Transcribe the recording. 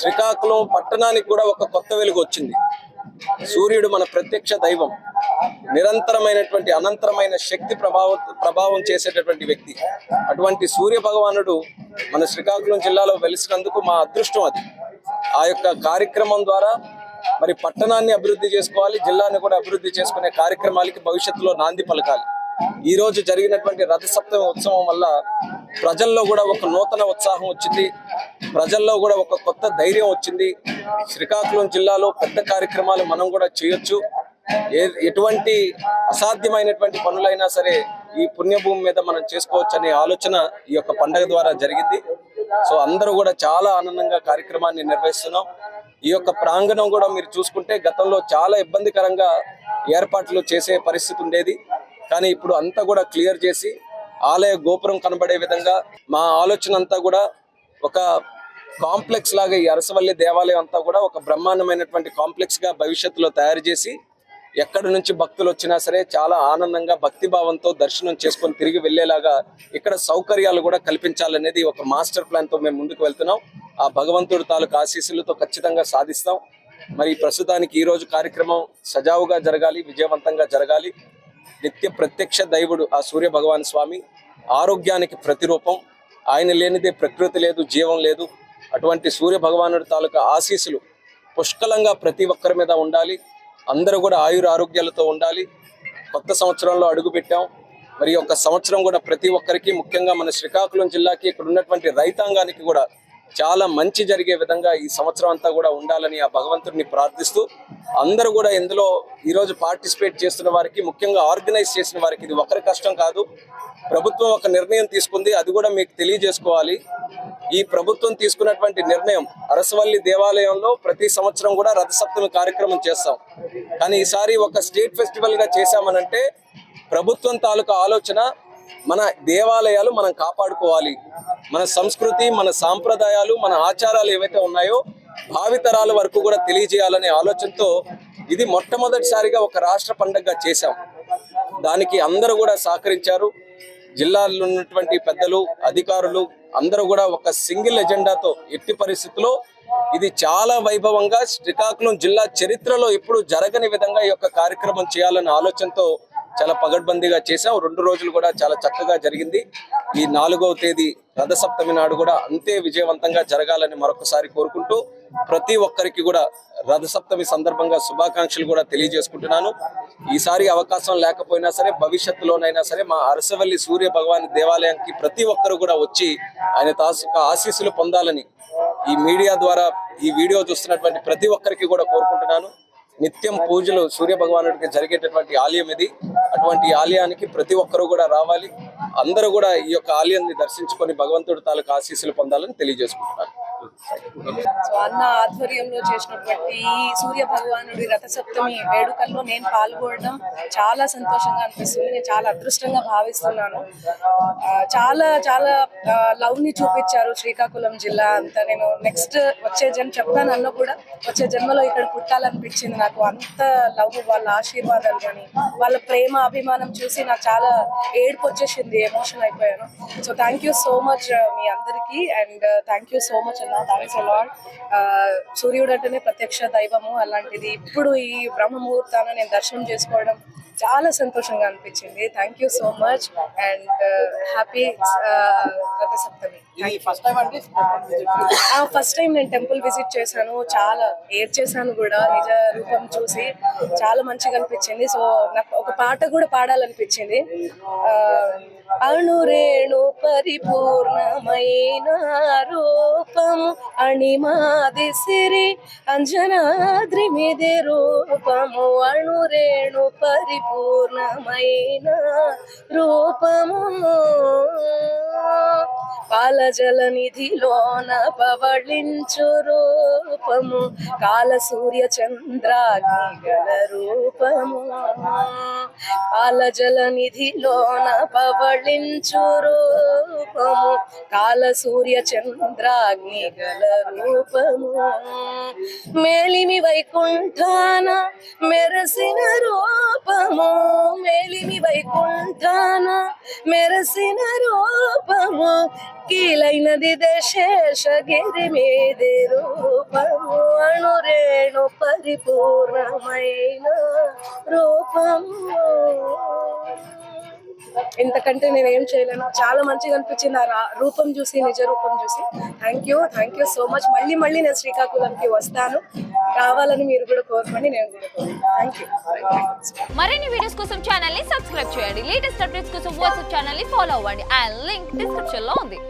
శ్రీకాకుళం పట్టణానికి కూడా ఒక కొత్త వెలుగు వచ్చింది. సూర్యుడు మన ప్రత్యక్ష దైవం, నిరంతరమైనటువంటి అనంతరమైన శక్తి ప్రభావం చేసేటటువంటి వ్యక్తి. అటువంటి సూర్య భగవానుడు మన శ్రీకాకుళం జిల్లాలో వెలిసినందుకు మా అదృష్టం అది. ఆ యొక్క కార్యక్రమం ద్వారా మరి పట్టణాన్ని అభివృద్ధి చేసుకోవాలి, జిల్లాని కూడా అభివృద్ధి చేసుకునే కార్యక్రమాలకి భవిష్యత్తులో నాంది పలకాలి. ఈ రోజు జరిగినటువంటి రథసప్తమి ఉత్సవం వల్ల ప్రజల్లో కూడా ఒక నూతన ఉత్సాహం వచ్చింది, ప్రజల్లో కూడా ఒక కొత్త ధైర్యం వచ్చింది. శ్రీకాకుళం జిల్లాలో పెద్ద కార్యక్రమాలు మనం కూడా చేయొచ్చు, ఎటువంటి అసాధ్యమైనటువంటి పనులైనా సరే ఈ పుణ్యభూమి మీద మనం చేసుకోవచ్చు అనే ఆలోచన ఈ యొక్క పండగ ద్వారా జరిగింది. సో అందరూ కూడా చాలా ఆనందంగా కార్యక్రమాన్ని నిర్వహిస్తున్నాం. ఈ యొక్క ప్రాంగణం కూడా మీరు చూసుకుంటే గతంలో చాలా ఇబ్బందికరంగా ఏర్పాట్లు చేసే పరిస్థితి ఉండేది, కానీ ఇప్పుడు అంతా కూడా క్లియర్ చేసి ఆలయ గోపురం కనబడే విధంగా మా ఆలోచన అంతా కూడా ఒక కాంప్లెక్స్ లాగా ఈ అరసవల్లి దేవాలయం అంతా కూడా ఒక బ్రహ్మాండమైనటువంటి కాంప్లెక్స్ గా భవిష్యత్తులో తయారు చేసి ఎక్కడి నుంచి భక్తులు వచ్చినా సరే చాలా ఆనందంగా భక్తిభావంతో దర్శనం చేసుకొని తిరిగి వెళ్లేలాగా ఇక్కడ సౌకర్యాలు కూడా కల్పించాలనేది ఒక మాస్టర్ ప్లాన్ తో మేము ముందుకు వెళ్తున్నాం. ఆ భగవంతుడి తాలూకు ఆశీస్సులతో ఖచ్చితంగా సాధిస్తాం. మరి ప్రస్తుతానికి ఈ రోజు కార్యక్రమం సజావుగా జరగాలి, విజయవంతంగా జరగాలి. నిత్య ప్రత్యక్ష దైవుడు ఆ సూర్య భగవాన్ స్వామి ఆరోగ్యానికి ప్రతిరూపం. ఆయన లేనిదే ప్రకృతి లేదు, జీవం లేదు. అటువంటి సూర్య భగవానుడి తాలూకా ఆశీస్సులు పుష్కలంగా ప్రతి ఒక్కరి మీద ఉండాలి. అందరూ కూడా ఆయుర ఆరోగ్యాలతో ఉండాలి. కొత్త సంవత్సరంలో అడుగు పెట్టాం. మరి ఒక సంవత్సరం కూడా ప్రతి ఒక్కరికి, ముఖ్యంగా మన శ్రీకాకుళం జిల్లాకి ఇక్కడ ఉన్నటువంటి రైతాంగానికి కూడా చాలా మంచి జరిగే విధంగా ఈ సంవత్సరం అంతా కూడా ఉండాలని ఆ భగవంతుడిని ప్రార్థిస్తూ అందరూ కూడా ఇందులో ఈరోజు పార్టిసిపేట్ చేస్తున్న వారికి, ముఖ్యంగా ఆర్గనైజ్ చేసిన వారికి ఇది ఒకరి కష్టం కాదు. ప్రభుత్వం ఒక నిర్ణయం తీసుకుంది, అది కూడా మీకు తెలియజేసుకోవాలి. ఈ ప్రభుత్వం తీసుకున్నటువంటి నిర్ణయం అరసవల్లి దేవాలయంలో ప్రతి సంవత్సరం కూడా రథసప్తమి కార్యక్రమం చేస్తాం. కానీ ఈసారి ఒక స్టేట్ ఫెస్టివల్ గా చేశామనంటే ప్రభుత్వం తాలూకా ఆలోచన మన దేవాలయాలు మనం కాపాడుకోవాలి, మన సంస్కృతి, మన సాంప్రదాయాలు, మన ఆచారాలు ఏవైతే ఉన్నాయో భావితరాల వరకు కూడా తెలియజేయాలనే ఆలోచనతో ఇది మొట్టమొదటిసారిగా ఒక రాష్ట్ర పండుగగా చేశాం. దానికి అందరూ కూడా సహకరించారు. జిల్లాలో ఉన్నటువంటి పెద్దలు, అధికారులు అందరూ కూడా ఒక సింగిల్ ఎజెండాతో ఎట్టి పరిస్థితుల్లో ఇది చాలా వైభవంగా శ్రీకాకుళం జిల్లా చరిత్రలో ఎప్పుడు జరగని విధంగా ఈ యొక్క కార్యక్రమం చేయాలన్న ఆలోచనతో చాలా పగడ్బందీగా చేశాం. 2 రోజులు కూడా చాలా చక్కగా జరిగింది. ఈ 4వ తేదీ రథసప్తమి నాడు కూడా అంతే విజయవంతంగా జరగాలని మరొకసారి కోరుకుంటూ ప్రతి ఒక్కరికి కూడా రథసప్తమి సందర్భంగా శుభాకాంక్షలు కూడా తెలియజేసుకుంటున్నాను. ఈసారి అవకాశం లేకపోయినా సరే భవిష్యత్తులోనైనా సరే మా అరసవల్లి సూర్య భగవాన్ దేవాలయానికి ప్రతి ఒక్కరు కూడా వచ్చి ఆయన ఆశీస్సులు పొందాలని ఈ మీడియా ద్వారా ఈ వీడియో చూస్తున్నటువంటి ప్రతి ఒక్కరికి కూడా కోరుకుంటున్నాను. నిత్యం పూజలు సూర్య భగవానుడికి జరిగేటటువంటి ఆలయం ఇది. అటువంటి ఆలయానికి ప్రతి ఒక్కరూ కూడా రావాలి. అందరూ కూడా ఈ యొక్క ఆలయాన్ని దర్శించుకొని భగవంతుడి తాలూకు ఆశీస్సులు పొందాలని తెలియజేసుకుంటున్నాను. సో అన్న ఆధ్వర్యంలో చేసినటువంటి సూర్య భగవానుడి రథసప్తమి వేడుకల్లో నేను పాల్గొనడం చాలా సంతోషంగా అనిపిస్తుంది. నేను చాలా అదృష్టంగా భావిస్తున్నాను. చాలా చాలా లవ్ ని చూపించారు శ్రీకాకుళం జిల్లా అంతా. నేను నెక్స్ట్ వచ్చే జన్మ చెప్తాను అన్న కూడా వచ్చే జన్మలో ఇక్కడ పుట్టాలనిపించింది నాకు. అంత లవ్, వాళ్ళ ఆశీర్వాదాలు కానీ వాళ్ళ ప్రేమ అభిమానం చూసి నాకు చాలా ఏడుపు వచ్చేసింది, ఎమోషన్ అయిపోయాను. So thank you so much మీ అందరికీ, and thank you so much అన్న. Thanks a lot. సూర్యుడు అంటేనే ప్రత్యక్ష దైవము, అలాంటిది ఇప్పుడు ఈ బ్రహ్మ ముహూర్తాన నేను దర్శనం చేసుకోవడం చాలా సంతోషంగా అనిపించింది. Thank you so much and happy Rathasaptami. First time నేను టెంపుల్ విజిట్ చేశాను, చాలా ఏడ్చేసాను కూడా నిజ రూపం చూసి. చాలా మంచిగా అనిపించింది. సో నాకు ఒక పాట కూడా పాడాలనిపించింది. అణురేణు పరిపూర్ణమైన రూపము అణిమాది సిరి అంజనాద్రి మీది రూపము. అణురేణు పరిపూర్ణమైన రూపము పాలజల నిధిలోన పవళించు రూపము. కాల సూర్య చంద్రాగ్ని గల రూపము. పాలజల నిధిలోన పవళించు రూపము. కాల సూర్య చంద్రాగ్ని గల రూపము. మేలిమి వైకుంఠాన మెరసిన రూపము. మేలి మేలిమి వైకుంఠాన మెరసిన రూపము కీలైనది శేషగిరి మీది రూపము అణురేణు పరిపూర్ణమైన రూపము. ఇంతకంటే నేను ఏం చేయలేను. చాలా మంచిగా అనిపించింది ఆ రూపం చూసి, నిజ రూపం చూసి. Thank you so much. మళ్ళీ నేను శ్రీకాకుళంకి వస్తాను. రావాలని మీరు కూడా కోరుకోండి, నేను కూడా కోరుకుంటాను. Thank you. మరిన్ని వీడియోస్ కోసం ఛానల్ ని సబ్స్క్రైబ్ చేయండి. లేటెస్ట్ అప్డేట్స్ కోసం వాట్సాప్ ఛానల్ ని ఫాలో అవ్వండి. ఆ లింక్ డిస్క్రిప్షన్ లో ఉంది.